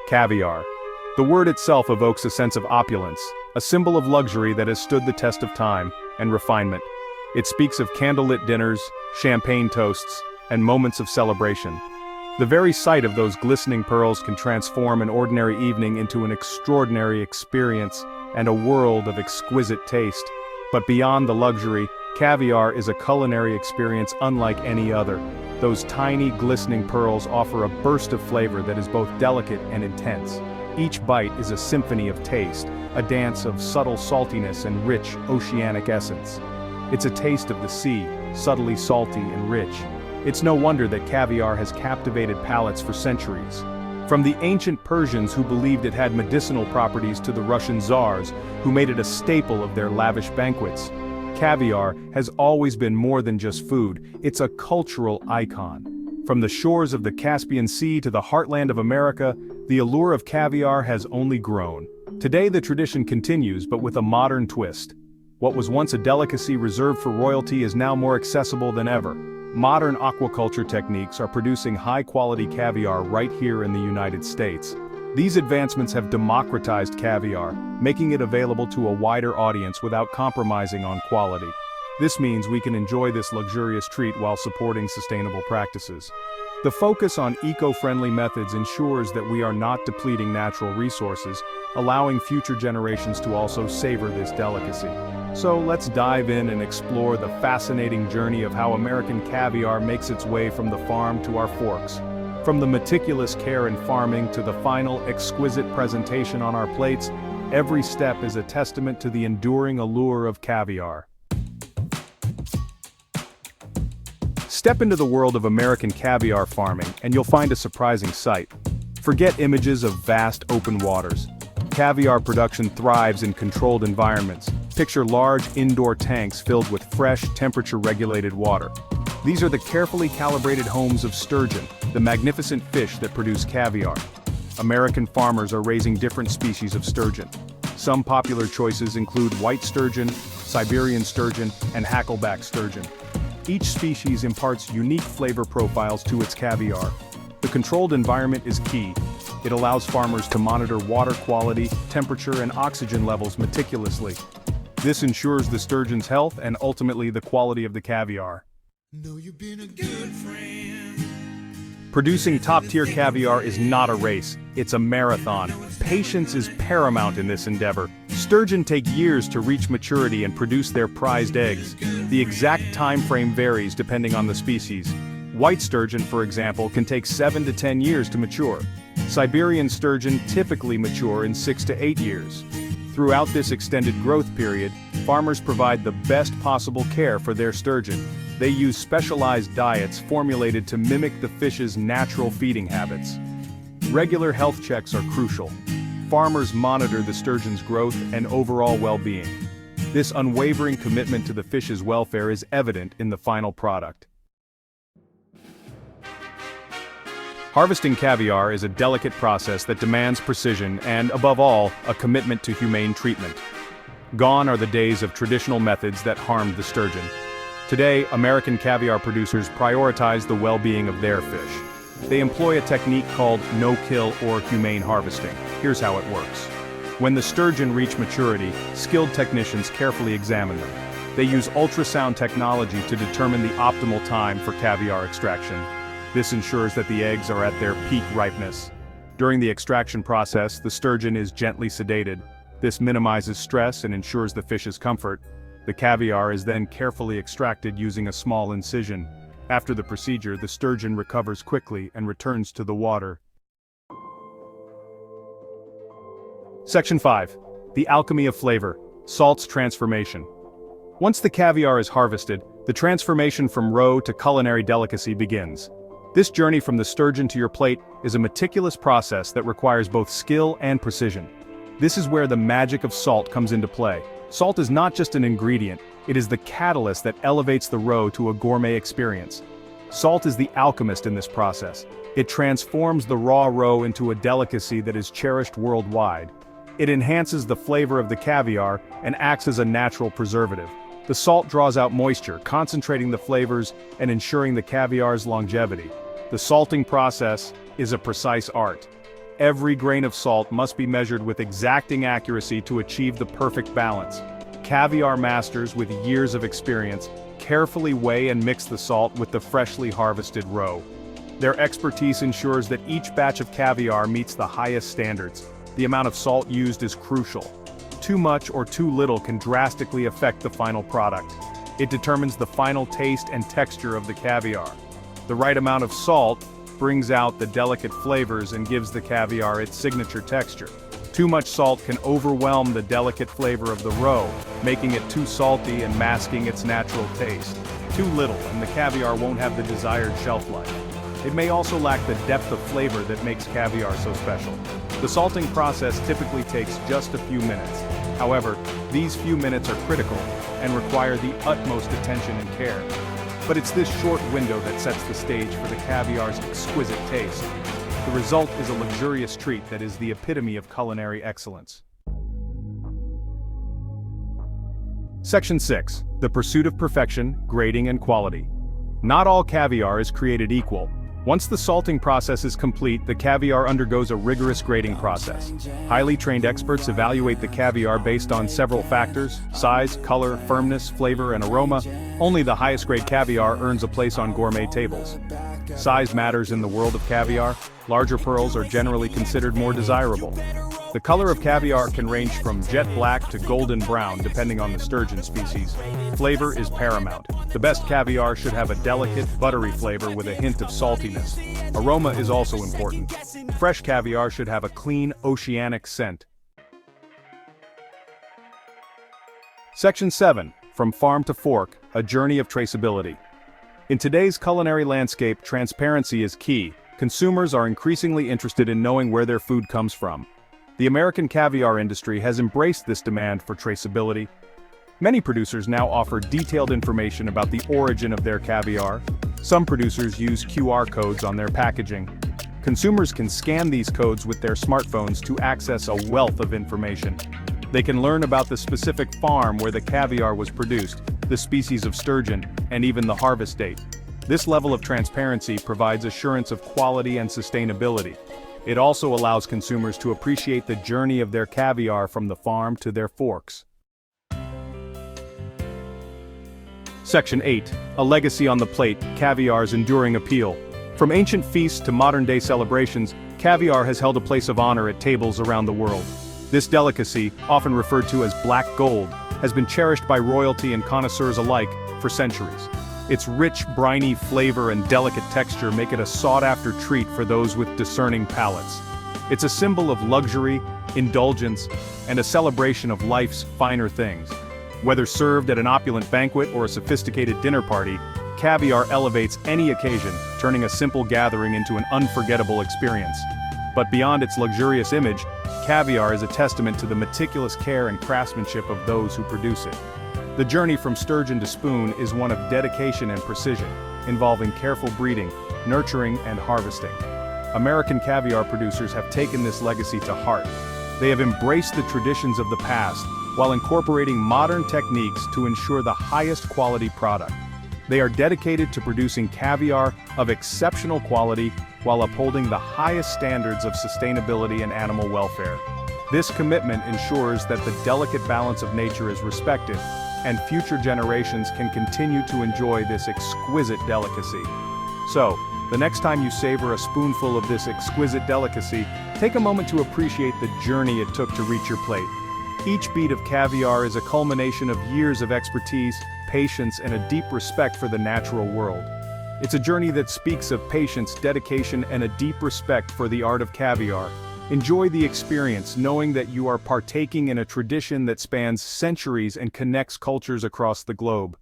Caviar. The word itself evokes a sense of opulence, a symbol of luxury that has stood the test of time and refinement. It speaks of candlelit dinners, champagne toasts, and moments of celebration. The very sight of those glistening pearls can transform an ordinary evening into an extraordinary experience and a world of exquisite taste. But beyond the luxury, caviar is a culinary experience unlike any other. Those tiny, glistening pearls offer a burst of flavor that is both delicate and intense. Each bite is a symphony of taste, a dance of subtle saltiness and rich, oceanic essence. It's a taste of the sea, subtly salty and rich. It's no wonder that caviar has captivated palates for centuries. From the ancient Persians who believed it had medicinal properties to the Russian czars, who made it a staple of their lavish banquets, caviar has always been more than just food, it's a cultural icon. From the shores of the Caspian Sea to the heartland of America, the allure of caviar has only grown. Today the tradition continues, but with a modern twist. What was once a delicacy reserved for royalty is now more accessible than ever. Modern aquaculture techniques are producing high-quality caviar right here in the United States. These advancements have democratized caviar, making it available to a wider audience without compromising on quality. This means we can enjoy this luxurious treat while supporting sustainable practices. The focus on eco-friendly methods ensures that we are not depleting natural resources, allowing future generations to also savor this delicacy. So let's dive in and explore the fascinating journey of how American caviar makes its way from the farm to our forks. From the meticulous care in farming to the final exquisite presentation on our plates, every step is a testament to the enduring allure of caviar. Step into the world of American caviar farming and you'll find a surprising sight. Forget images of vast open waters. Caviar production thrives in controlled environments. Picture large indoor tanks filled with fresh, temperature-regulated water. These are the carefully calibrated homes of sturgeon, the magnificent fish that produce caviar. American farmers are raising different species of sturgeon. Some popular choices include white sturgeon, Siberian sturgeon, and Hackleback sturgeon. Each species imparts unique flavor profiles to its caviar. The controlled environment is key. It allows farmers to monitor water quality, temperature, and oxygen levels meticulously. This ensures the sturgeon's health and ultimately the quality of the caviar. Know you've been a good friend. Producing top-tier caviar is not a race, it's a marathon. Patience is paramount in this endeavor. Sturgeon take years to reach maturity and produce their prized eggs. The exact time frame varies depending on the species. White sturgeon, for example, can take 7 to 10 years to mature. Siberian sturgeon typically mature in 6 to 8 years. Throughout this extended growth period, farmers provide the best possible care for their sturgeon. They use specialized diets formulated to mimic the fish's natural feeding habits. Regular health checks are crucial. Farmers monitor the sturgeon's growth and overall well-being. This unwavering commitment to the fish's welfare is evident in the final product. Harvesting caviar is a delicate process that demands precision and, above all, a commitment to humane treatment. Gone are the days of traditional methods that harmed the sturgeon. Today, American caviar producers prioritize the well-being of their fish. They employ a technique called no-kill or humane harvesting. Here's how it works. When the sturgeon reach maturity, skilled technicians carefully examine them. They use ultrasound technology to determine the optimal time for caviar extraction. This ensures that the eggs are at their peak ripeness. During the extraction process, the sturgeon is gently sedated. This minimizes stress and ensures the fish's comfort. The caviar is then carefully extracted using a small incision. After the procedure, the sturgeon recovers quickly and returns to the water. Section 5. The alchemy of flavor. Salt's transformation. Once the caviar is harvested, the transformation from roe to culinary delicacy begins. This journey from the sturgeon to your plate is a meticulous process that requires both skill and precision. This is where the magic of salt comes into play. Salt is not just an ingredient, it is the catalyst that elevates the roe to a gourmet experience. Salt is the alchemist in this process. It transforms the raw roe into a delicacy that is cherished worldwide. It enhances the flavor of the caviar and acts as a natural preservative. The salt draws out moisture, concentrating the flavors and ensuring the caviar's longevity. The salting process is a precise art. Every grain of salt must be measured with exacting accuracy to achieve the perfect balance. Caviar masters with years of experience carefully weigh and mix the salt with the freshly harvested roe. Their expertise ensures that each batch of caviar meets the highest standards. The amount of salt used is crucial. Too much or too little can drastically affect the final product. It determines the final taste and texture of the caviar. The right amount of salt brings out the delicate flavors and gives the caviar its signature texture. Too much salt can overwhelm the delicate flavor of the roe, making it too salty and masking its natural taste. Too little, and the caviar won't have the desired shelf life. It may also lack the depth of flavor that makes caviar so special. The salting process typically takes just a few minutes. However, these few minutes are critical and require the utmost attention and care. But it's this short window that sets the stage for the caviar's exquisite taste. The result is a luxurious treat that is the epitome of culinary excellence. Section 6. The pursuit of perfection, grading and quality. Not all caviar is created equal. Once the salting process is complete, the caviar undergoes a rigorous grading process. Highly trained experts evaluate the caviar based on several factors: size, color, firmness, flavor, and aroma. Only the highest grade caviar earns a place on gourmet tables. Size matters in the world of caviar. Larger pearls are generally considered more desirable. The color of caviar can range from jet black to golden brown depending on the sturgeon species. Flavor is paramount. The best caviar should have a delicate, buttery flavor with a hint of saltiness. Aroma is also important. Fresh caviar should have a clean, oceanic scent. Section 7. From Farm to Fork, a journey of traceability. In today's culinary landscape, transparency is key. Consumers are increasingly interested in knowing where their food comes from. The American caviar industry has embraced this demand for traceability. Many producers now offer detailed information about the origin of their caviar. Some producers use QR codes on their packaging. Consumers can scan these codes with their smartphones to access a wealth of information. They can learn about the specific farm where the caviar was produced, the species of sturgeon, and even the harvest date. This level of transparency provides assurance of quality and sustainability. It also allows consumers to appreciate the journey of their caviar from the farm to their forks. Section 8. A legacy on the plate, caviar's enduring appeal. From ancient feasts to modern-day celebrations, caviar has held a place of honor at tables around the world. This delicacy, often referred to as black gold, has been cherished by royalty and connoisseurs alike for centuries. Its rich, briny flavor and delicate texture make it a sought-after treat for those with discerning palates. It's a symbol of luxury, indulgence, and a celebration of life's finer things. Whether served at an opulent banquet or a sophisticated dinner party, caviar elevates any occasion, turning a simple gathering into an unforgettable experience. But beyond its luxurious image, caviar is a testament to the meticulous care and craftsmanship of those who produce it. The journey from sturgeon to spoon is one of dedication and precision, involving careful breeding, nurturing, and harvesting. American caviar producers have taken this legacy to heart. They have embraced the traditions of the past, while incorporating modern techniques to ensure the highest quality product. They are dedicated to producing caviar of exceptional quality while upholding the highest standards of sustainability and animal welfare. This commitment ensures that the delicate balance of nature is respected, and future generations can continue to enjoy this exquisite delicacy. So, the next time you savor a spoonful of this exquisite delicacy, take a moment to appreciate the journey it took to reach your plate. Each bead of caviar is a culmination of years of expertise, patience, and a deep respect for the natural world. It's a journey that speaks of patience, dedication, and a deep respect for the art of caviar. Enjoy the experience, knowing that you are partaking in a tradition that spans centuries and connects cultures across the globe.